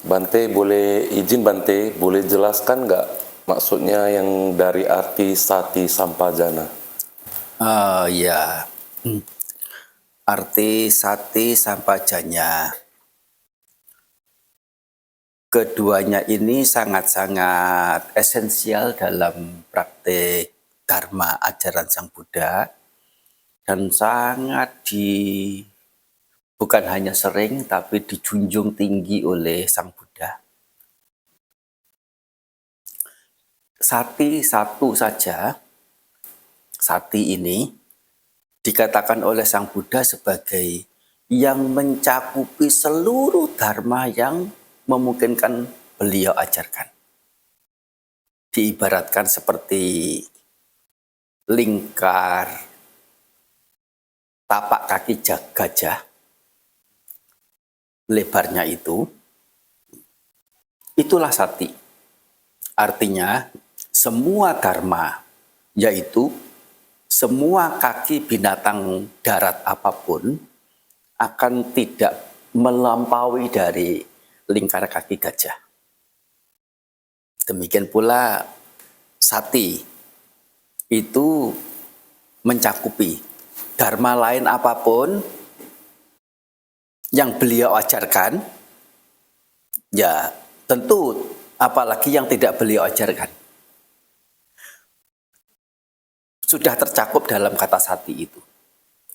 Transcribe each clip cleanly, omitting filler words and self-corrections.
Bante boleh izin Bante, boleh jelaskan nggak maksudnya yang dari arti sati sampajana? Ya, arti sati sampajanya. Keduanya ini sangat-sangat esensial dalam praktik Dharma ajaran Sang Buddha dan bukan hanya sering tapi dijunjung tinggi oleh Sang Buddha. Sati satu saja, sati ini dikatakan oleh Sang Buddha sebagai yang mencakupi seluruh dharma yang memungkinkan beliau ajarkan. Diibaratkan seperti lingkar tapak kaki gajah, lebarnya itulah sati. Artinya semua dharma, yaitu semua kaki binatang darat apapun akan tidak melampaui dari lingkar kaki gajah. Demikian pula sati itu mencakupi dharma lain apapun yang beliau ajarkan, ya tentu apalagi yang tidak beliau ajarkan. Sudah tercakup dalam kata sati itu.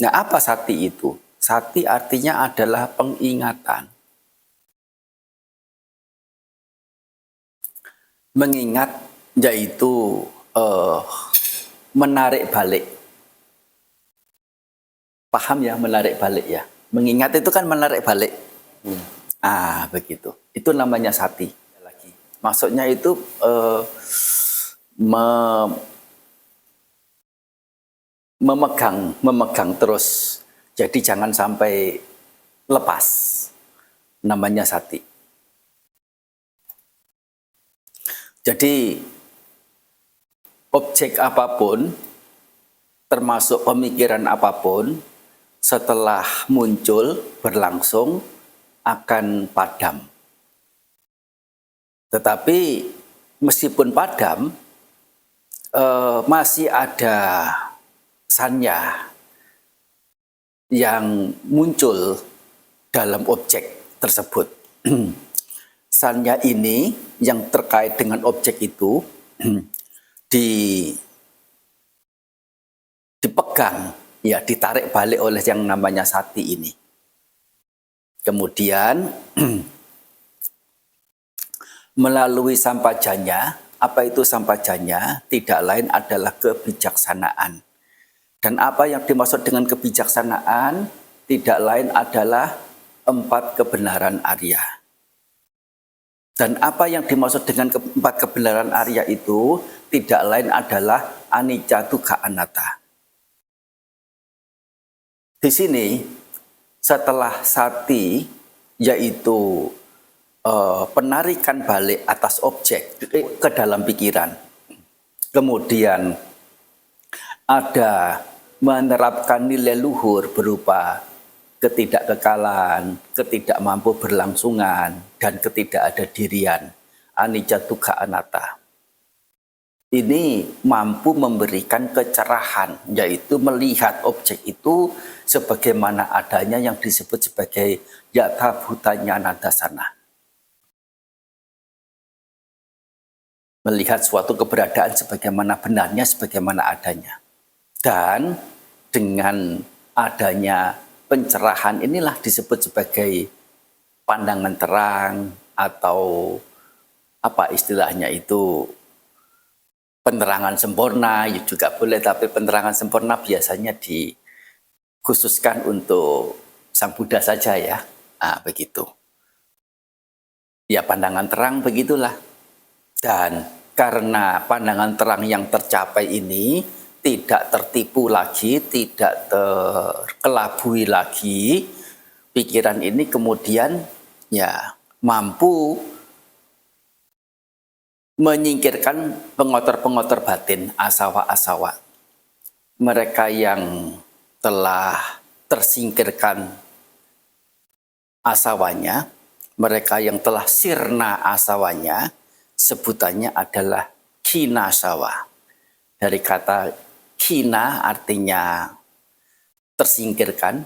Nah, apa sati itu? Sati artinya adalah pengingatan. Mengingat yaitu menarik balik. Paham ya menarik balik ya? Mengingat itu kan menarik balik. Begitu. Itu namanya sati. Maksudnya itu memegang terus. Jadi jangan sampai lepas. Namanya sati. Jadi objek apapun, termasuk pemikiran apapun, setelah muncul, berlangsung, akan padam. Tetapi meskipun padam, masih ada sanya yang muncul dalam objek tersebut. Sanya ini yang terkait dengan objek itu dipegang, ya ditarik balik oleh yang namanya sati ini. Kemudian melalui sampajanya, apa itu sampajanya? Tidak lain adalah kebijaksanaan. Dan apa yang dimaksud dengan kebijaksanaan? Tidak lain adalah 4 kebenaran Arya. Dan apa yang dimaksud dengan 4 kebenaran Arya itu? Tidak lain adalah anicca dukkha anatta. Di sini setelah sati, yaitu penarikan balik atas objek ke dalam pikiran. Kemudian ada menerapkan nilai luhur berupa ketidakkekalan, ketidakmampu berlangsungan, dan ketidakadadirian. Anicca dukkha anatta. Ini mampu memberikan kecerahan, yaitu melihat objek itu sebagaimana adanya yang disebut sebagai yatha bhutanya dasana. Melihat suatu keberadaan sebagaimana benarnya, sebagaimana adanya. Dan dengan adanya pencerahan inilah disebut sebagai pandangan terang atau apa istilahnya itu, penerangan sempurna ya juga boleh, tapi penerangan sempurna biasanya dikhususkan untuk Sang Buddha saja ya. Begitu. Ya pandangan terang begitulah. Dan karena pandangan terang yang tercapai ini tidak tertipu lagi, tidak terkelabui lagi, pikiran ini kemudian ya mampu menyingkirkan pengotor-pengotor batin, asawa-asawa. Mereka yang telah tersingkirkan asawanya, mereka yang telah sirna asawanya, sebutannya adalah kinasawa. Dari kata kina artinya tersingkirkan,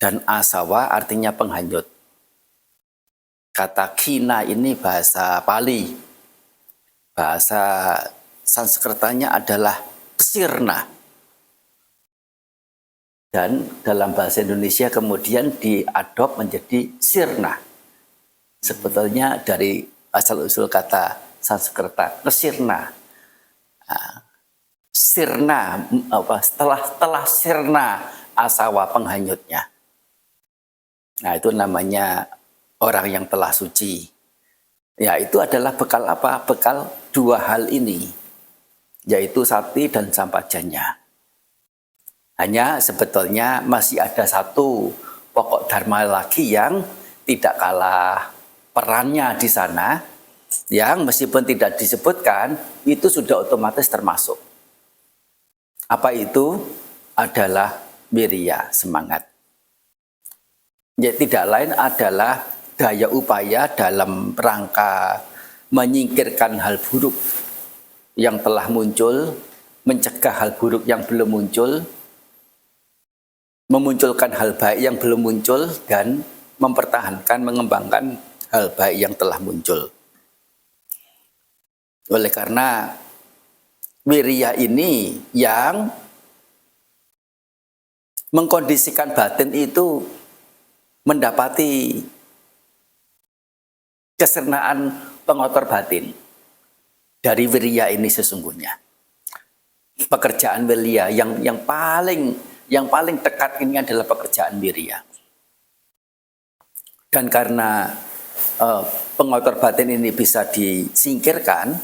dan asawa artinya penghanyut. Kata kina ini bahasa Pali. Bahasa Sanskertanya adalah sirna. Dan dalam bahasa Indonesia kemudian diadop menjadi sirna. Sebetulnya dari asal-usul kata Sanskerta, kesirna. Sirna, setelah sirna asawa penghanyutnya. Nah, itu namanya orang yang telah suci. Ya, itu adalah bekal apa? Bekal dua hal ini, yaitu sati dan sampajanya. Hanya sebetulnya masih ada satu pokok dharma lagi yang tidak kalah perannya di sana, yang meskipun tidak disebutkan, itu sudah otomatis termasuk. Apa itu? Adalah wirya, semangat. Ya, tidak lain adalah daya upaya dalam rangka menyingkirkan hal buruk yang telah muncul, mencegah hal buruk yang belum muncul, memunculkan hal baik yang belum muncul, dan mempertahankan, mengembangkan hal baik yang telah muncul. Oleh karena wirya ini yang mengkondisikan batin itu mendapati kesernaan pengotor batin dari wirya ini sesungguhnya. Pekerjaan wirya yang paling dekat ini adalah pekerjaan wirya. Dan karena pengotor batin ini bisa disingkirkan,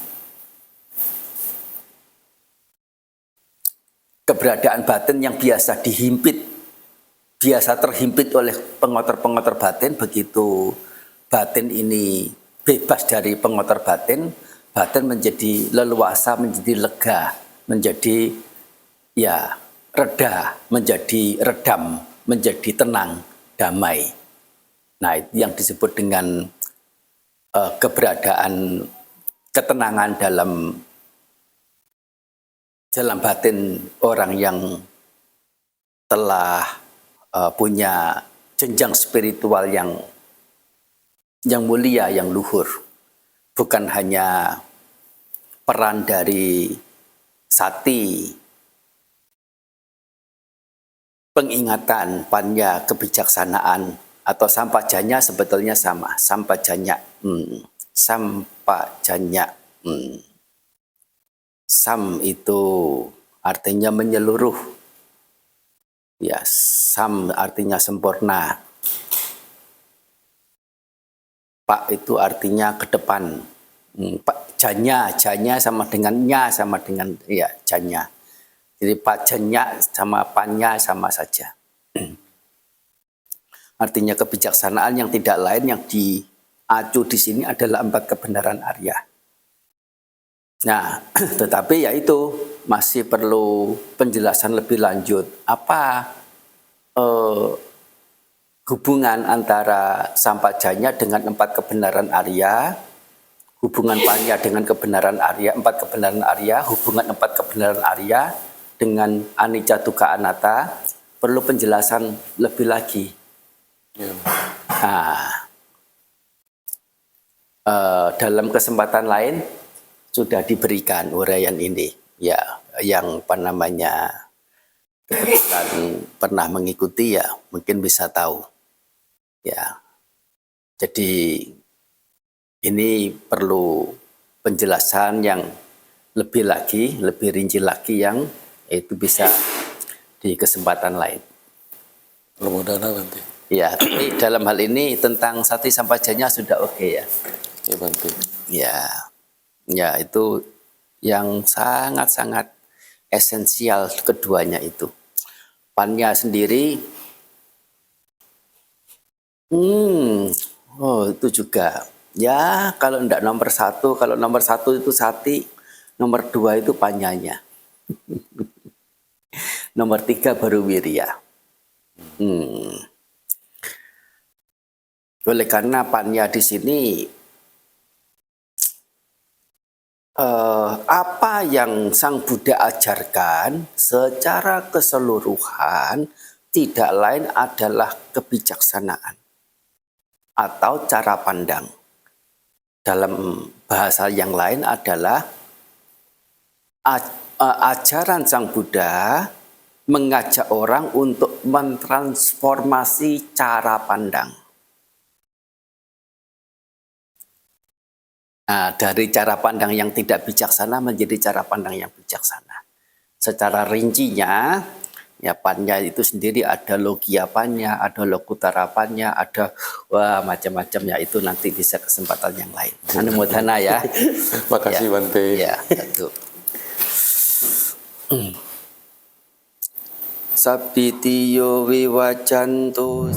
keberadaan batin yang biasa terhimpit oleh pengotor-pengotor batin, begitu batin ini bebas dari pengotor batin, batin menjadi leluasa, menjadi lega, menjadi ya reda, menjadi redam, menjadi tenang, damai. Nah, itu yang disebut dengan keberadaan ketenangan dalam batin orang yang telah punya jenjang spiritual yang mulia, yang luhur. Bukan hanya peran dari sati, pengingatan, panya, kebijaksanaan, atau sampajanya sebetulnya sama. Sampajanya. Sam itu artinya menyeluruh. Ya, sam artinya sempurna. Pak itu artinya ke depan. Janya sama dengan nya, sama dengan ya janya. Jadi pajanya sama panya sama saja. Artinya kebijaksanaan yang tidak lain yang diacu di sini adalah 4 kebenaran Arya. Nah, tetapi ya itu masih perlu penjelasan lebih lanjut. Apa hubungan antara sampajanya dengan 4 kebenaran Arya, hubungan panya dengan kebenaran Arya, 4 kebenaran Arya, hubungan 4 kebenaran Arya dengan anicca dukkha anatta, perlu penjelasan lebih lagi. Nah, dalam kesempatan lain sudah diberikan uraian ini, ya, yang kebetulan pernah mengikuti ya mungkin bisa tahu, ya. Jadi ini perlu penjelasan yang lebih rinci lagi, yang itu bisa di kesempatan lain. Mudah-mudahan nanti. Ya, tapi dalam hal ini tentang sati sampajanya sudah oke ya. Ya Bante. Ya itu yang sangat-sangat esensial keduanya itu. Panya sendiri, itu juga. Ya kalau enggak nomor 1, kalau nomor 1 itu sati, nomor 2 itu panyanya. Nomor 3 baru wirya. Oleh karena Panya di sini apa yang Sang Buddha ajarkan secara keseluruhan tidak lain adalah kebijaksanaan atau cara pandang. Dalam bahasa yang lain adalah ajaran Sang Buddha mengajak orang untuk mentransformasi cara pandang. Nah, dari cara pandang yang tidak bijaksana menjadi cara pandang yang bijaksana. Secara rincinya, ya Panya itu sendiri ada logia Panya, ada lokutara Panya, ada macam-macam ya, itu nanti bisa kesempatan yang lain. Anumodana ya. Makasih Ya. Bante. Ya, satu. Sabitiyo viwacantu